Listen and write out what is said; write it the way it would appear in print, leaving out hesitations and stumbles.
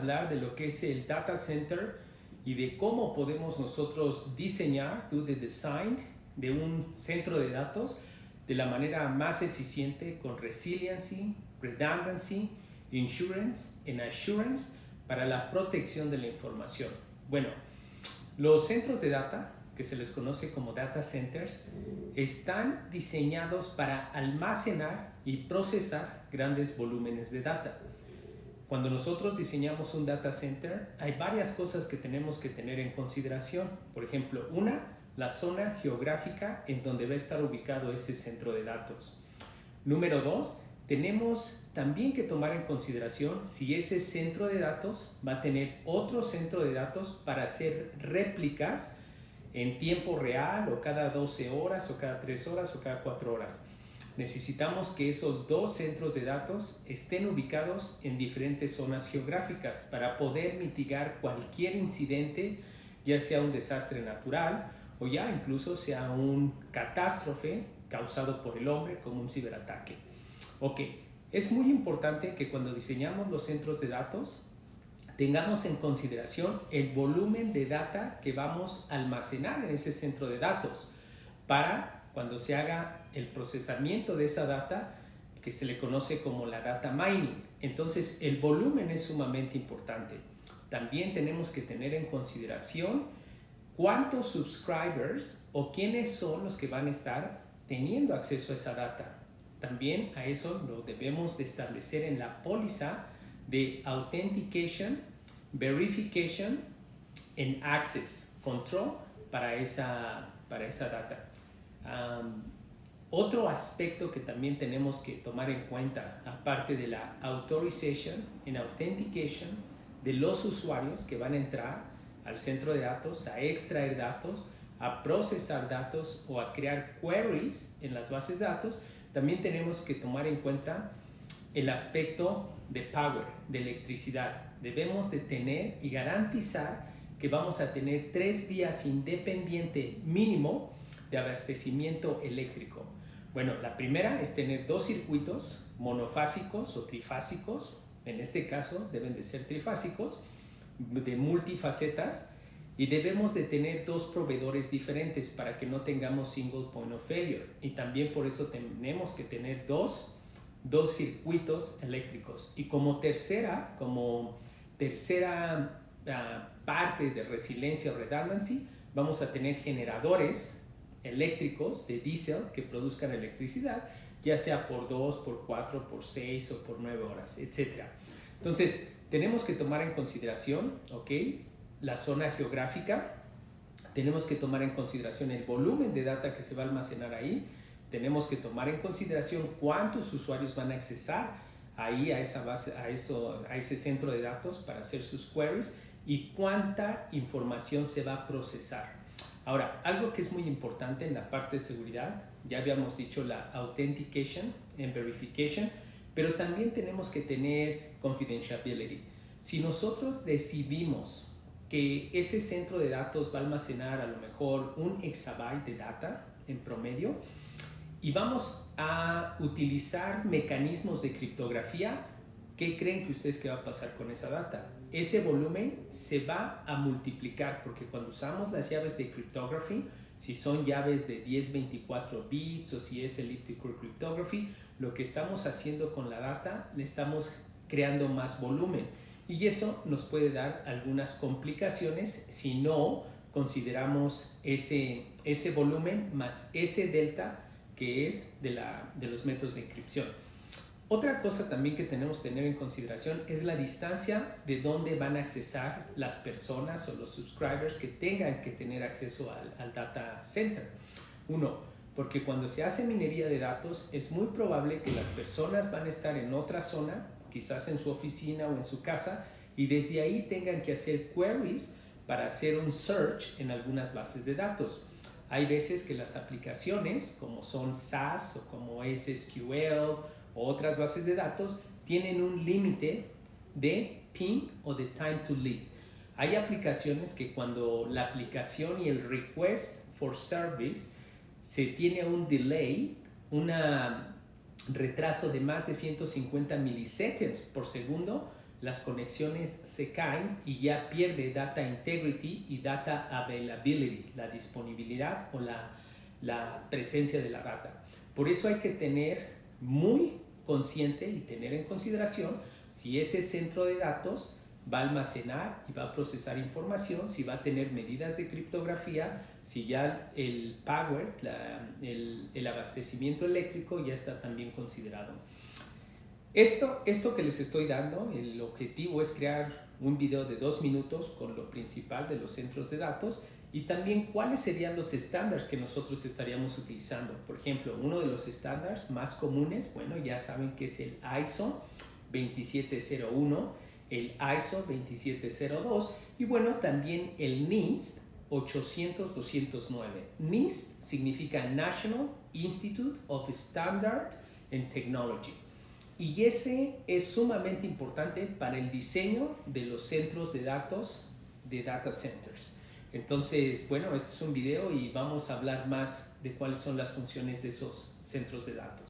hablar de lo que es el data center y de cómo podemos nosotros diseñar, do the design de un centro de datos de la manera más eficiente con resiliency, redundancy, insurance and assurance para la protección de la información. Bueno, los centros de data, que se les conoce como data centers, están diseñados para almacenar y procesar grandes volúmenes de data. Cuando nosotros diseñamos un data center, hay varias cosas que tenemos que tener en consideración. Por ejemplo, la zona geográfica en donde va a estar ubicado ese centro de datos. Número 2, tenemos también que tomar en consideración si ese centro de datos va a tener otro centro de datos para hacer réplicas en tiempo real o cada 12 horas o cada 3 horas o cada 4 horas. Necesitamos que esos dos centros de datos estén ubicados en diferentes zonas geográficas para poder mitigar cualquier incidente, ya sea un desastre natural o ya incluso sea un catástrofe causado por el hombre como un ciberataque. Ok, es muy importante que cuando diseñamos los centros de datos tengamos en consideración el volumen de data que vamos a almacenar en ese centro de datos para cuando se haga el procesamiento de esa data, que se le conoce como la data mining. Entonces, el volumen es sumamente importante. También tenemos que tener en consideración cuántos subscribers o quiénes son los que van a estar teniendo acceso a esa data. También a eso lo debemos de establecer en la póliza de Authentication, Verification and Access Control para esa data. Otro aspecto que también tenemos que tomar en cuenta, aparte de la Authorization and Authentication de los usuarios que van a entrar al centro de datos, a extraer datos, a procesar datos o a crear queries en las bases de datos, también tenemos que tomar en cuenta el aspecto de power, de electricidad. Debemos de tener y garantizar que vamos a tener 3 días independiente mínimo de abastecimiento eléctrico. Bueno, la primera es tener 2 circuitos monofásicos o trifásicos. En este caso deben de ser trifásicos, de multifacetas, y debemos de tener 2 proveedores diferentes para que no tengamos single point of failure. Y también por eso tenemos que tener dos circuitos eléctricos. Y como tercera parte de resiliencia o redundancy, vamos a tener generadores eléctricos de diésel que produzcan electricidad, ya sea por 2, por 4, por 6 o por 9 horas, etc. Entonces, tenemos que tomar en consideración, ¿ok?, la zona geográfica, tenemos que tomar en consideración el volumen de data que se va a almacenar ahí, tenemos que tomar en consideración cuántos usuarios van a accesar ahí a esa base, a ese centro de datos para hacer sus queries y cuánta información se va a procesar. Ahora, algo que es muy importante en la parte de seguridad, ya habíamos dicho la Authentication and Verification, pero también tenemos que tener confidentiality. Si nosotros decidimos que ese centro de datos va a almacenar a lo mejor 1 exabyte de data en promedio y vamos a utilizar mecanismos de criptografía, ¿qué creen que ustedes que va a pasar con esa data? Ese volumen se va a multiplicar porque cuando usamos las llaves de cryptography, si son llaves de 1024 bits o si es elliptical cryptography, lo que estamos haciendo con la data, le estamos creando más volumen. Y eso nos puede dar algunas complicaciones si no consideramos ese volumen más ese delta que es de los métodos de encripción. Otra cosa también que tenemos que tener en consideración es la distancia de donde van a accesar las personas o los subscribers que tengan que tener acceso al data center. Porque cuando se hace minería de datos es muy probable que las personas van a estar en otra zona, quizás en su oficina o en su casa, y desde ahí tengan que hacer queries para hacer un search en algunas bases de datos. Hay veces que las aplicaciones, como son SAS o como es SQL o otras bases de datos, tienen un límite de ping o de time to lead. Hay aplicaciones que cuando la aplicación y el request for service se tiene un delay, un retraso de más de 150 miliseconds por segundo, las conexiones se caen y ya pierde data integrity y data availability, la disponibilidad o la presencia de la data. Por eso hay que tener muy consciente y tener en consideración si ese centro de datos va a almacenar y va a procesar información, si va a tener medidas de criptografía, si ya el power, el abastecimiento eléctrico ya está también considerado. Esto que les estoy dando, el objetivo es crear un video de 2 minutos con lo principal de los centros de datos y también cuáles serían los estándares que nosotros estaríamos utilizando. Por ejemplo, uno de los estándares más comunes, bueno, ya saben que es el ISO 2701, el ISO 2702 y bueno, también el NIST 800-209. NIST significa National Institute of Standard and Technology. Y ese es sumamente importante para el diseño de los centros de datos de data centers. Entonces, bueno, este es un video y vamos a hablar más de cuáles son las funciones de esos centros de datos.